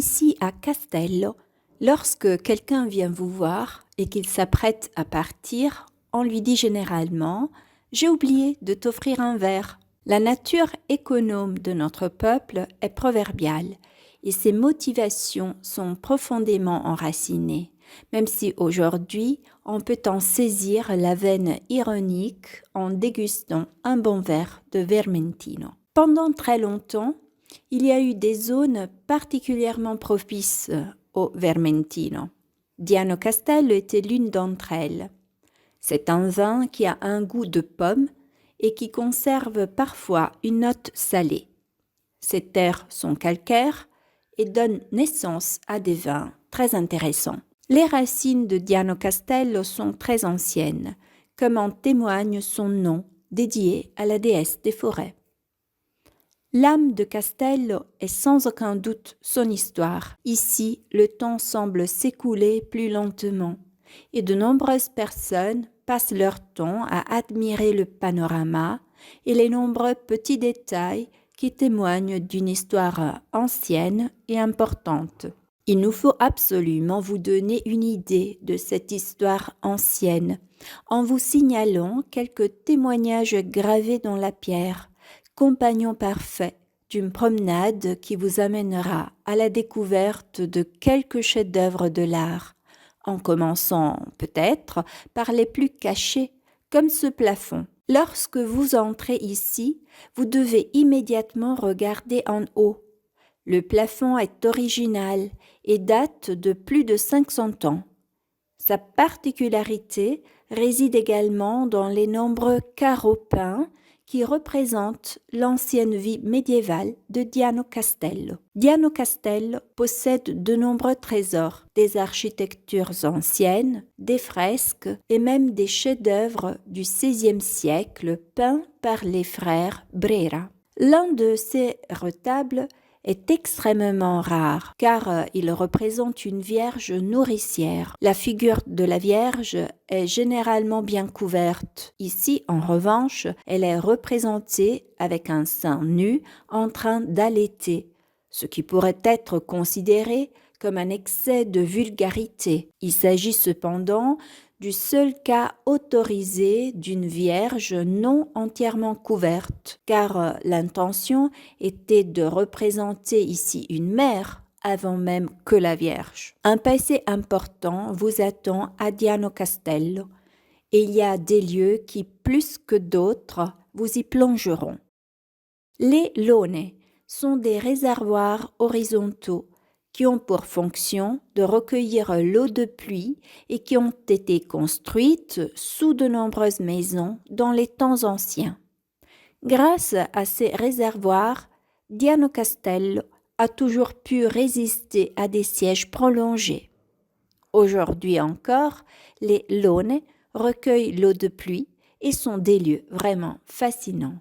Ici à Castello, lorsque quelqu'un vient vous voir et qu'il s'apprête à partir, on lui dit généralement « J'ai oublié de t'offrir un verre ». La nature économe de notre peuple est proverbiale et ses motivations sont profondément enracinées, même si aujourd'hui on peut en saisir la veine ironique en dégustant un bon verre de vermentino. Pendant très longtemps, il y a eu des zones particulièrement propices au vermentino. Diano Castello était l'une d'entre elles. C'est un vin qui a un goût de pomme et qui conserve parfois une note salée. Ces terres sont calcaires et donnent naissance à des vins très intéressants. Les racines de Diano Castello sont très anciennes, comme en témoigne son nom dédié à la déesse des forêts. L'âme de Castello est sans aucun doute son histoire. Ici, le temps semble s'écouler plus lentement et de nombreuses personnes passent leur temps à admirer le panorama et les nombreux petits détails qui témoignent d'une histoire ancienne et importante. Il nous faut absolument vous donner une idée de cette histoire ancienne en vous signalant quelques témoignages gravés dans la pierre, compagnon parfait d'une promenade qui vous amènera à la découverte de quelques chefs-d'œuvre de l'art, en commençant peut-être par les plus cachés, comme ce plafond. Lorsque vous entrez ici, vous devez immédiatement regarder en haut. Le plafond est original et date de plus de 500 ans. Sa particularité réside également dans les nombreux carreaux peints qui représentent l'ancienne vie médiévale de Diano Castello. Diano Castello possède de nombreux trésors, des architectures anciennes, des fresques et même des chefs-d'œuvre du XVIe siècle peints par les frères Brera. L'un de ces retables est extrêmement rare car il représente une vierge nourricière. La figure de la vierge est généralement bien couverte. Ici, en revanche, elle est représentée avec un sein nu en train d'allaiter, ce qui pourrait être considéré comme un excès de vulgarité. Il s'agit cependant du seul cas autorisé d'une vierge non entièrement couverte, car l'intention était de représenter ici une mère avant même que la Vierge. Un passé important vous attend à Diano Castello, et il y a des lieux qui, plus que d'autres, vous y plongeront. Les lones sont des réservoirs horizontaux qui ont pour fonction de recueillir l'eau de pluie et qui ont été construites sous de nombreuses maisons dans les temps anciens. Grâce à ces réservoirs, Diano Castello a toujours pu résister à des sièges prolongés. Aujourd'hui encore, les lones recueillent l'eau de pluie et sont des lieux vraiment fascinants.